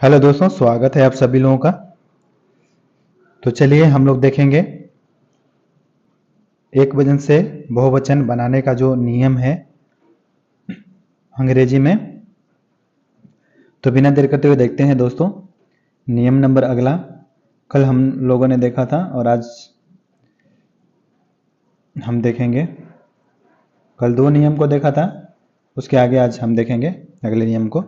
Hello दोस्तों, स्वागत है आप सभी लोगों का। तो चलिए हम लोग देखेंगे एक वचन से बहुवचन बनाने का जो नियम है अंग्रेजी में। तो बिना देर करते हुए देखते हैं दोस्तों नियम नंबर अगला। कल हम लोगों ने देखा था और आज हम देखेंगे। कल 2 नियम को देखा था, उसके आगे आज हम देखेंगे अगले नियम को।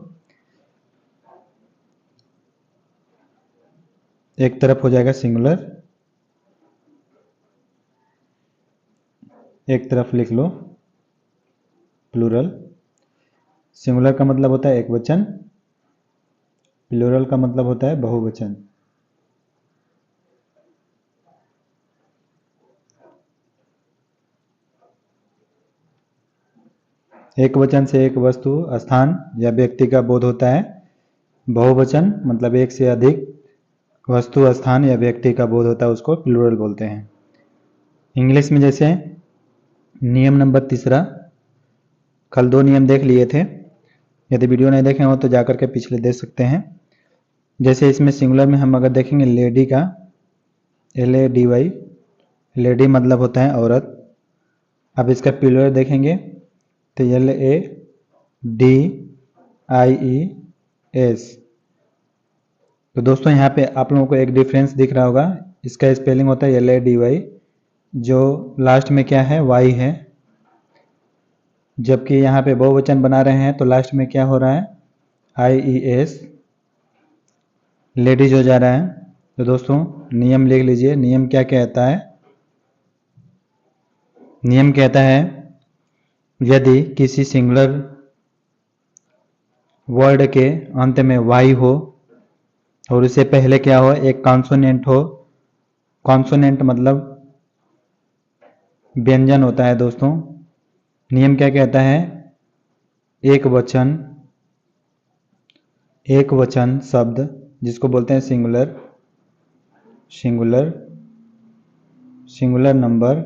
एक तरफ हो जाएगा सिंगुलर, एक तरफ लिख लो प्लूरल। सिंगुलर का मतलब होता है एक वचन, प्लूरल का मतलब होता है बहुवचन। एक वचन से एक वस्तु, स्थान या व्यक्ति का बोध होता है। बहुवचन मतलब एक से अधिक वस्तु, स्थान या व्यक्ति का बोध होता है, उसको प्लूरल बोलते हैं। इंग्लिश में जैसे नियम नंबर 3, कल 2 नियम देख लिए थे। यदि वीडियो नहीं देखे हो तो जाकर के पिछले देख सकते हैं। जैसे इसमें सिंगुलर में हम अगर देखेंगे लेडी का, LADY, लेडी मतलब होता है औरत। अब इसका प्लूरल देखेंगे तो LADIES। तो दोस्तों यहाँ पे आप लोगों को एक डिफरेंस दिख रहा होगा। इसका स्पेलिंग होता है LADY, जो लास्ट में क्या है, Y है। जबकि यहाँ पे बहुवचन बना रहे हैं तो लास्ट में क्या हो रहा है, IES, लेडीज हो जा रहा है। तो दोस्तों नियम लिख लीजिए। नियम क्या कहता है? नियम कहता है यदि किसी सिंगुलर वर्ड के अंत में Y हो और उससे पहले क्या हो, एक कॉन्सोनेंट हो। कॉन्सोनेंट मतलब व्यंजन होता है दोस्तों। नियम क्या कहता है? एक वचन शब्द जिसको बोलते हैं सिंगुलर नंबर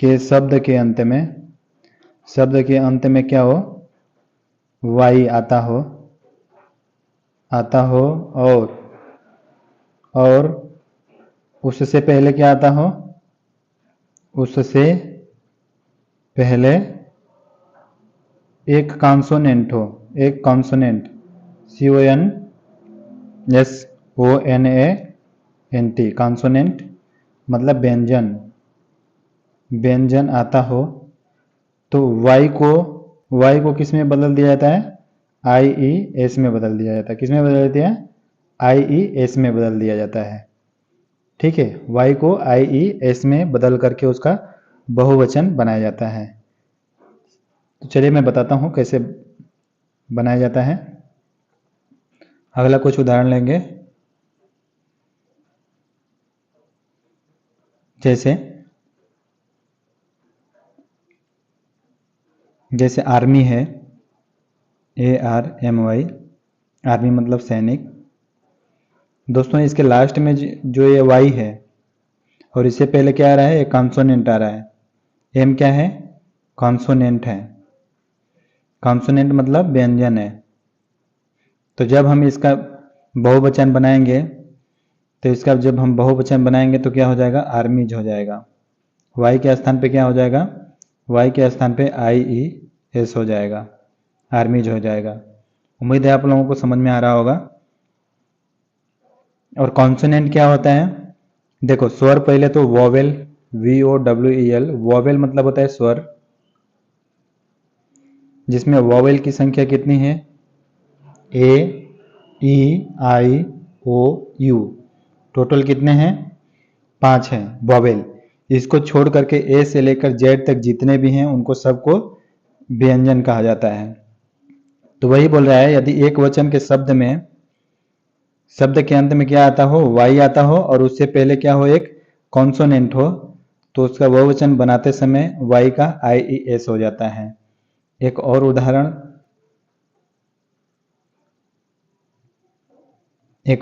के शब्द के अंत में क्या हो, Y आता हो और उससे पहले क्या आता हो, उससे पहले एक कॉन्सोनेंट हो, एक कॉन्सोनेंट CONSONANT, कॉन्सोनेंट मतलब व्यंजन आता हो तो Y को किस में बदल दिया जाता है, IES में बदल दिया जाता है। किस में बदल दिया है, IES में बदल दिया जाता है। ठीक है, Y को IES में बदल करके उसका बहुवचन बनाया जाता है। तो चलिए मैं बताता हूँ कैसे बनाया जाता है। अगला कुछ उदाहरण लेंगे। जैसे आर्मी है, ARMY, आर्मी मतलब सैनिक। दोस्तों इसके लास्ट में जो ये Y है और इससे पहले क्या आ रहा है, एक कॉन्सोनेंट आ रहा है। M क्या है, कॉन्सोनेंट है। कॉन्सोनेंट मतलब व्यंजन है। तो जब हम इसका बहुवचन बनाएंगे तो क्या हो जाएगा, आर्मीज हो जाएगा। Y के स्थान पे क्या हो जाएगा, Y के स्थान पे IES हो जाएगा, आर्मीज हो जाएगा। उम्मीद है आप लोगों को समझ में आ रहा होगा। और कॉन्सोनेंट क्या होता है, देखो स्वर पहले तो वोवेल, VOWEL, वोवेल मतलब होता है स्वर, जिसमें वोवेल की संख्या कितनी है, AEIOU, टोटल कितने हैं, 5 हैं वोवेल। इसको छोड़ करके A से लेकर Z तक जितने भी हैं उनको सबको व्यंजन कहा जाता है। तो वही बोल रहा है, यदि एक वचन के शब्द के अंत में क्या आता हो, Y आता हो और उससे पहले क्या हो, एक कॉन्सोनेंट हो, तो उसका बहुवचन बनाते समय Y का IES हो जाता है। एक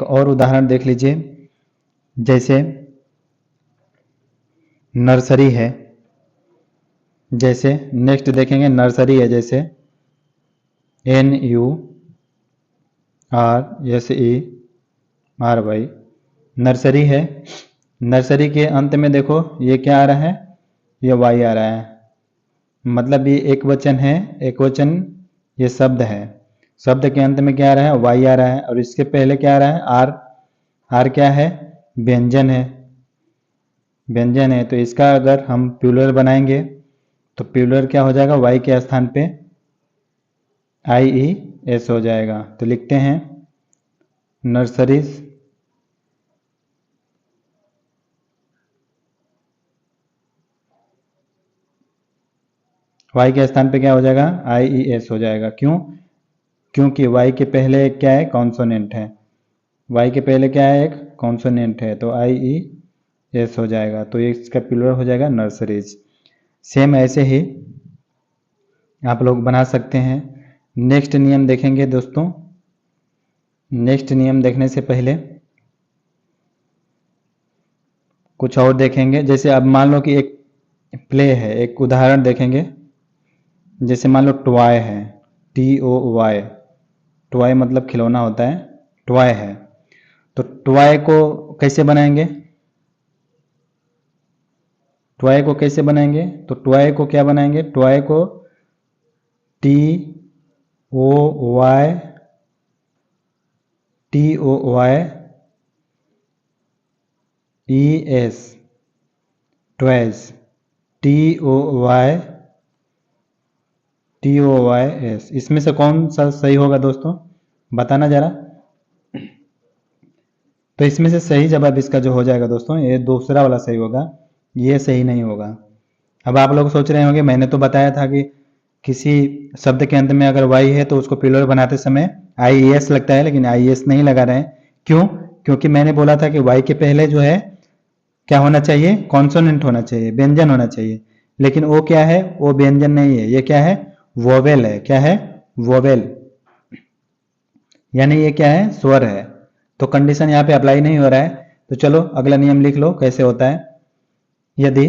और उदाहरण देख लीजिए। जैसे नर्सरी है, जैसे नेक्स्ट देखेंगे नर्सरी है। जैसे NURSERY, नर्सरी है। नर्सरी के अंत में देखो ये क्या आ रहा है, ये वाई आ रहा है, मतलब ये एक वचन है, एक वचन ये शब्द है, शब्द के अंत में क्या आ रहा है, वाई आ रहा है, और इसके पहले क्या आ रहा है, आर। आर क्या है, व्यंजन है, व्यंजन है। तो इसका अगर हम प्लूरल बनाएंगे तो प्लूरल क्या हो जाएगा, वाई के स्थान पे IES हो जाएगा। तो लिखते हैं नर्सरीज, वाई के स्थान पे क्या हो जाएगा, IES हो जाएगा। क्यों, क्योंकि वाई के पहले क्या है, कॉन्सोनेंट है, वाई के पहले क्या है, एक कॉन्सोनेंट है, तो IES हो जाएगा। तो इसका प्लूरल हो जाएगा नर्सरीज। सेम ऐसे ही आप लोग बना सकते हैं। नेक्स्ट नियम देखेंगे दोस्तों। नेक्स्ट नियम देखने से पहले कुछ और देखेंगे। जैसे अब मान लो कि एक प्ले है, एक उदाहरण देखेंगे। जैसे मान लो टॉय है, TOY, टॉय मतलब खिलौना होता है, टॉय है। तो टॉय को कैसे बनाएंगे, टॉय को कैसे बनाएंगे, तो टॉय को क्या बनाएंगे, टॉय को TOYES, टॉयज, TOYS। इसमें से कौन सा सही होगा दोस्तों, बताना जरा। तो इसमें से सही जवाब इसका जो हो जाएगा दोस्तों, ये दूसरा वाला सही होगा, ये सही नहीं होगा। अब आप लोग सोच रहे होंगे मैंने तो बताया था कि किसी शब्द के अंत में अगर वाई है तो उसको प्लूरल बनाते समय IES लगता है, लेकिन IES नहीं लगा रहे हैं। क्यों, क्योंकि मैंने बोला था कि वाई के पहले जो है क्या होना चाहिए, कॉन्सोनेंट होना चाहिए, व्यंजन होना चाहिए। लेकिन वो क्या है, वो व्यंजन नहीं है, ये क्या है, वोवेल है। क्या है, वोवेल, यानी ये क्या है, स्वर है। तो कंडीशन यहाँ पे अप्लाई नहीं हो रहा है। तो चलो अगला नियम लिख लो कैसे होता है। यदि,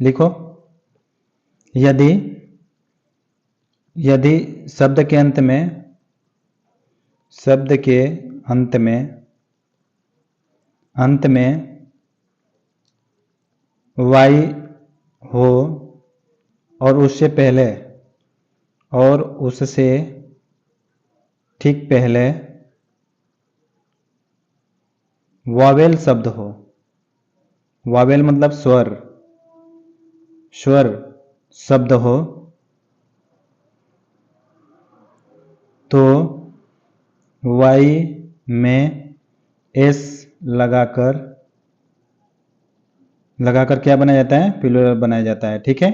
लिखो, यदि यदि शब्द के अंत में, शब्द के अंत में वाई हो और उससे पहले और उससे ठीक पहले वावेल शब्द हो, वावेल मतलब स्वर, स्वर शब्द हो, तो वाई में S लगाकर क्या बनाया जाता है, प्लूरल बनाया जाता है। ठीक है,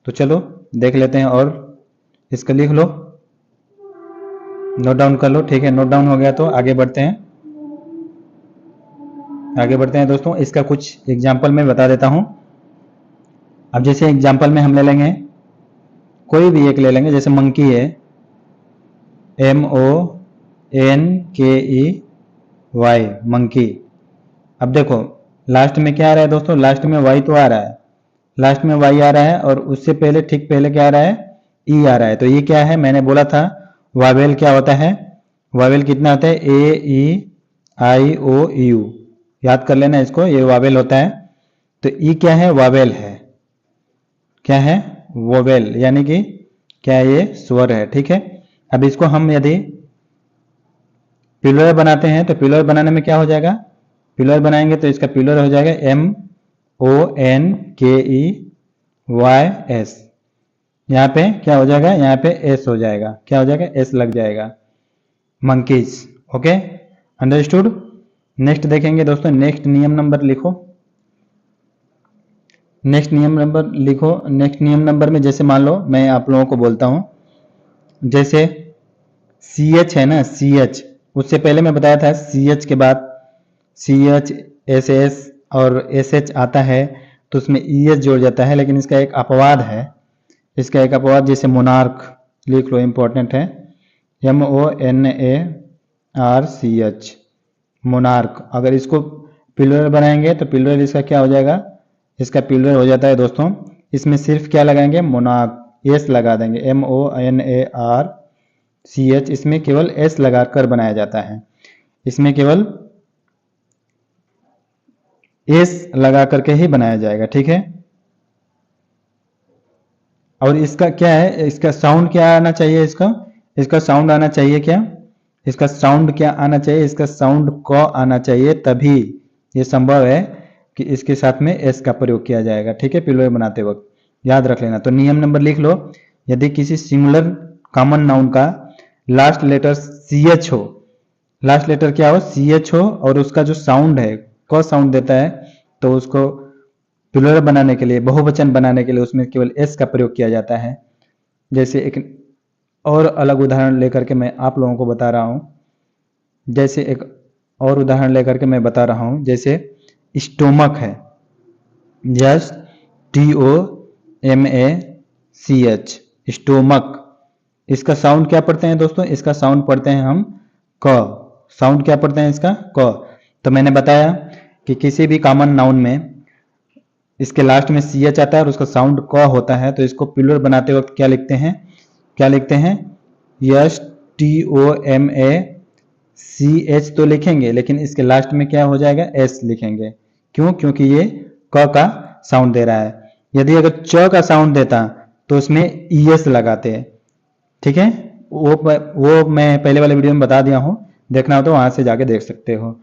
तो चलो देख लेते हैं और इसका लिख लो, नोट डाउन कर लो। ठीक है, नोट डाउन हो गया तो आगे बढ़ते हैं, आगे बढ़ते हैं दोस्तों। इसका कुछ एग्जाम्पल मैं बता देता हूं। अब जैसे एग्जाम्पल में हम ले लेंगे, कोई भी एक ले लेंगे, जैसे मंकी है, MONKEY, मंकी। अब देखो लास्ट में क्या आ रहा है दोस्तों, लास्ट में वाई तो आ रहा है, लास्ट में वाई आ रहा है, और उससे पहले ठीक पहले क्या आ रहा है, ई आ रहा है। तो ये क्या है, मैंने बोला था वावेल क्या होता है, वावेल कितना होता है, AEIOU, याद कर लेना इसको, ये वावेल होता है। तो ई क्या है, वावेल है, क्या है, वोवेल, यानी कि क्या ये स्वर है। ठीक है, अब इसको हम यदि प्लूरल बनाते हैं तो प्लूरल बनाने में क्या हो जाएगा, प्लूरल बनाएंगे तो इसका प्लूरल हो जाएगा MONKEYS। यहाँ पे क्या हो जाएगा, यहाँ पे S हो जाएगा, क्या हो जाएगा, S लग जाएगा, मंकीज। Okay, understood. नेक्स्ट देखेंगे दोस्तों, नेक्स्ट नियम नंबर लिखो, नेक्स्ट नियम नंबर लिखो। नेक्स्ट नियम नंबर में जैसे मान लो मैं आप लोगों को बोलता हूं, जैसे CH है ना, CH, उससे पहले मैं बताया था CH के बाद CH, SS और SH आता है तो उसमें ES जोड़ जाता है, लेकिन इसका एक अपवाद है, इसका एक अपवाद, जैसे मोनार्क लिख लो, इंपॉर्टेंट है, MONARCH, मोनार्क। अगर इसको प्लूरल बनाएंगे तो प्लूरल इसका क्या हो जाएगा, इसका प्लूरल हो जाता है दोस्तों, इसमें सिर्फ क्या लगाएंगे, मोनार्क, S लगा देंगे, MONARCH, CH, इसमें केवल S लगाकर बनाया जाता है, इसमें केवल S लगा करके ही बनाया जाएगा, ठीक है। और इसका क्या है, इसका साउंड क्या आना चाहिए, इसका साउंड आना चाहिए क्या, इसका साउंड क्या आना चाहिए, इसका साउंड क आना चाहिए, तभी ये संभव है कि इसके साथ में एस का प्रयोग किया जाएगा, ठीक है, प्लूरल बनाते वक्त याद रख लेना। तो नियम नंबर लिख लो, यदि किसी सिंगुलर कॉमन नाउन का लास्ट लेटर CH हो, लास्ट लेटर क्या हो, CH हो, और उसका जो साउंड है क साउंड देता है, तो उसको प्लूरल बनाने के लिए, बहुवचन बनाने के लिए उसमें केवल एस का प्रयोग किया जाता है। जैसे एक और अलग उदाहरण लेकर के मैं आप लोगों को बता रहा हूं, जैसे एक और उदाहरण लेकर के मैं बता रहा हूं, जैसे स्टोमक है, यस TOMACH, स्टोमक, इसका साउंड क्या पढ़ते हैं दोस्तों, इसका साउंड पढ़ते हैं हम क, साउंड क्या पढ़ते हैं इसका, क। तो मैंने बताया कि किसी भी कॉमन नाउन में इसके लास्ट में CH आता है और उसका साउंड क होता है, तो इसको प्लूरल बनाते वक्त क्या लिखते हैं, क्या लिखते हैं, यस TOMACH तो लिखेंगे, लेकिन इसके लास्ट में क्या हो जाएगा, S लिखेंगे। क्यों, क्योंकि ये क का साउंड दे रहा है। यदि अगर च का साउंड देता तो उसमें ES लगाते हैं, ठीक है, वो मैं पहले वाले वीडियो में बता दिया हूं, देखना हो तो वहां से जाके देख सकते हो।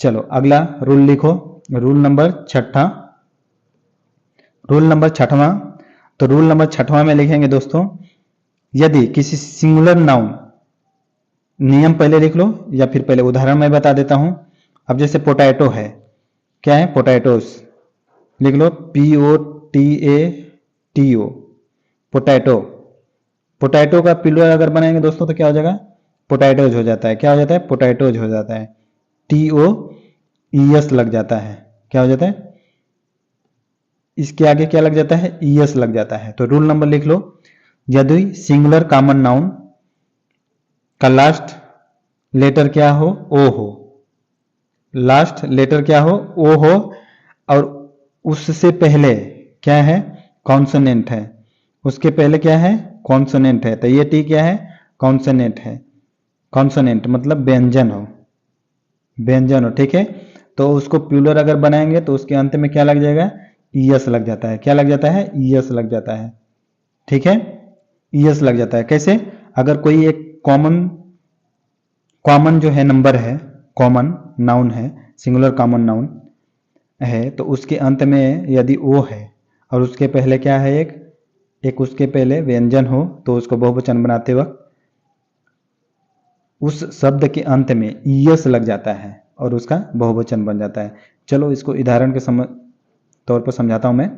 चलो अगला रूल लिखो, रूल नंबर छठा, रूल नंबर छठवां। तो रूल नंबर छठवां में लिखेंगे दोस्तों, यदि किसी सिंगुलर नाउन, नियम पहले लिख लो या फिर पहले उदाहरण मैं बता देता हूं। अब जैसे पोटैटो है, क्या है, पोटैटोस, लिख लो POTATO, पोटैटो। पोटैटो का प्लूरल अगर बनाएंगे दोस्तों तो क्या हो जाएगा, पोटैटोज हो जाता है, क्या हो जाता है, पोटैटोज हो जाता है, TOES लग जाता है, क्या हो जाता है, इसके आगे क्या लग जाता है, ES लग जाता है। तो रूल नंबर लिख लो, यदि सिंगुलर कॉमन नाउन का लास्ट लेटर क्या हो, O हो, लास्ट लेटर क्या हो, O हो, और उससे पहले क्या है, कॉन्सोनेंट है, उसके पहले क्या है, कॉन्सोनेंट है, तो ये T क्या है, कॉन्सोनेंट है, कॉन्सोनेंट मतलब व्यंजन हो, व्यंजन हो, ठीक है। तो उसको प्लूरल अगर बनाएंगे तो उसके अंत में क्या लग जाएगा, ES लग जाता है, क्या लग जाता है, ES लग जाता है, ठीक है, ES लग जाता है। कैसे, अगर कोई एक कॉमन जो है नंबर है, कॉमन नाउन है, सिंगुलर कॉमन नाउन है, तो उसके अंत में यदि O है और उसके पहले क्या है, एक उसके पहले व्यंजन हो, तो उसको बहुवचन बनाते वक्त उस शब्द के अंत में ES लग जाता है और उसका बहुवचन बन जाता है। चलो इसको उदाहरण के तौर पर समझाता हूं मैं,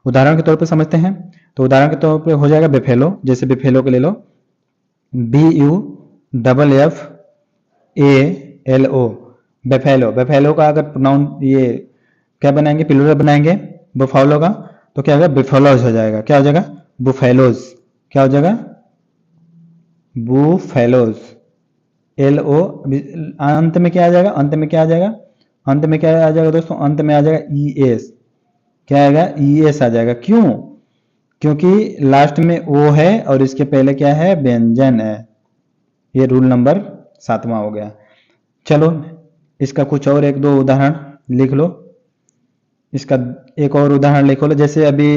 उदाहरण के तौर पर समझते हैं। तो उदाहरण के तौर पर हो जाएगा बेफेलो, जैसे बेफेलो को ले लो, BUFFALO, बेफेलो। बेफेलो का अगर प्रोनाउन ये क्या बनाएंगे, प्लूरल बनाएंगे बुफालो का, तो क्या होगा, बुफेलोज हो जाएगा, क्या हो जाएगा, बुफेलोज, क्या हो जाएगा, बुफेलोज, LO, अंत में क्या आ जाएगा, अंत में क्या आ जाएगा, अंत में क्या आ जाएगा दोस्तों, अंत में आ जाएगा ES, क्या आएगा, ES आ जाएगा। क्यों, क्योंकि लास्ट में O है और इसके पहले क्या है, व्यंजन है। ये रूल नंबर 7वां हो गया। चलो इसका कुछ और एक दो उदाहरण लिख लो, इसका एक और उदाहरण लिखो लो, जैसे अभी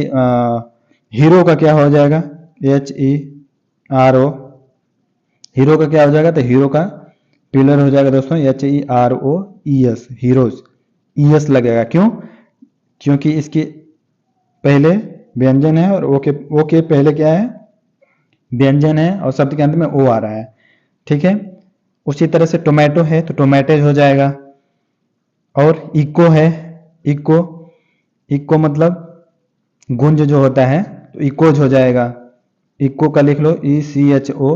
हीरो का क्या हो जाएगा, HERO, हीरो का क्या हो जाएगा, तो हीरो का प्लूरल हो जाएगा दोस्तों HEROES, हीरोज, ES लगेगा। क्यों, क्योंकि इसके पहले व्यंजन है और ओ के पहले क्या है, व्यंजन है, और शब्द के अंत में O आ रहा है, ठीक है। उसी तरह से टोमेटो है तो टोमेटेज हो जाएगा, और इको है, इको मतलब गुंज जो होता है, तो इकोज हो जाएगा। इको का लिख लो ECHO,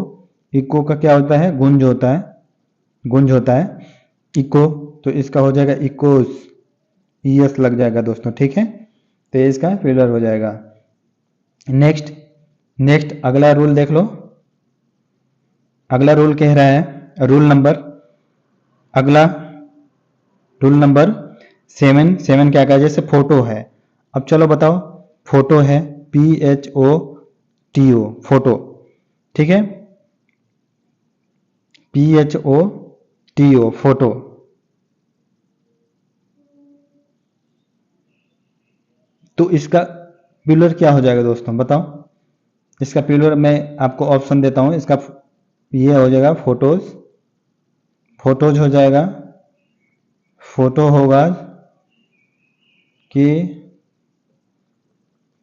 इको का क्या होता है, गुंज होता है, गुंज होता है इको, तो इसका हो जाएगा इकोज, ES लग जाएगा दोस्तों, ठीक है। तो इसका प्लूरल हो जाएगा। नेक्स्ट अगला रूल देख लो, अगला रूल कह रहा है, रूल नंबर 7 क्या कहा, जैसे फोटो है। अब चलो बताओ, फोटो है PHOTO, फोटो, ठीक है। PHOTO photo. तो इसका प्लूरल क्या हो जाएगा दोस्तों, बताओ। इसका प्लूरल मैं आपको ऑप्शन देता हूं, इसका ये हो जाएगा फोटोज, फोटोज हो जाएगा, फोटो होगा कि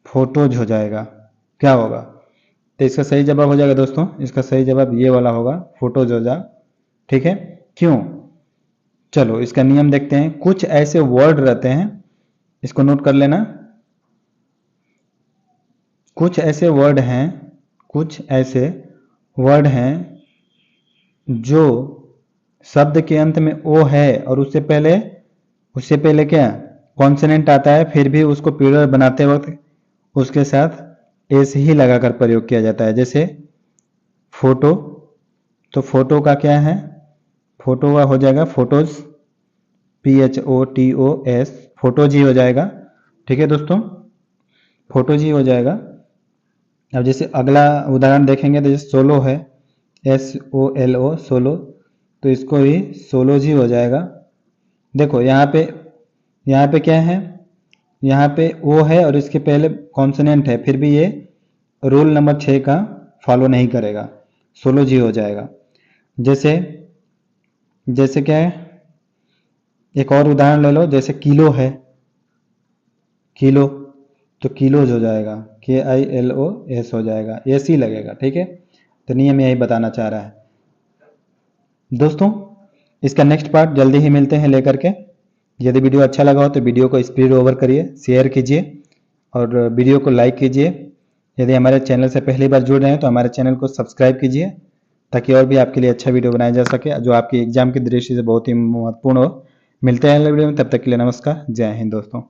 फोटोज हो जाएगा, क्या होगा। तो इसका सही जवाब हो जाएगा दोस्तों, इसका सही जवाब ये वाला होगा, फोटोज हो जा। ठीक है, क्यों, चलो इसका नियम देखते हैं। कुछ ऐसे वर्ड रहते हैं, इसको नोट कर लेना। कुछ ऐसे वर्ड हैं, कुछ ऐसे वर्ड हैं जो शब्द के अंत में ओ है और उससे पहले क्या कॉन्सोनेंट आता है, फिर भी उसको प्लूरल बनाते वक्त उसके साथ एस ही लगाकर प्रयोग किया जाता है। जैसे फोटो, तो फोटो का क्या है, फोटो का हो जाएगा फोटोज, PHOTOS, फोटोज ही हो जाएगा। ठीक है दोस्तों, फोटोज ही हो जाएगा। अब जैसे अगला उदाहरण देखेंगे तो जैसे सोलो है, SOLO सोलो, तो इसको भी सोलोज ही हो जाएगा। देखो यहाँ पे क्या है, यहाँ पे ओ है और इसके पहले कॉन्सोनेंट है, फिर भी ये रूल नंबर 6 का फॉलो नहीं करेगा, सोलो जी हो जाएगा। जैसे क्या है, एक और उदाहरण ले लो, जैसे किलो है, किलो, तो किलोज हो जाएगा, KILOS हो जाएगा, एस ही लगेगा। ठीक है, तो नियम यही बताना चाह रहा है दोस्तों। इसका नेक्स्ट पार्ट जल्दी ही मिलते हैं लेकर के। यदि वीडियो अच्छा लगा हो तो वीडियो को स्पीड ओवर करिए, शेयर कीजिए और वीडियो को लाइक कीजिए। यदि हमारे चैनल से पहली बार जुड़ रहे हैं तो हमारे चैनल को सब्सक्राइब कीजिए, ताकि और भी आपके लिए अच्छा वीडियो बनाया जा सके जो आपकी एग्जाम की दृष्टि से बहुत ही महत्वपूर्ण हो। मिलते हैं अगले वीडियो में, तब तक के लिए नमस्कार, जय हिंद दोस्तों।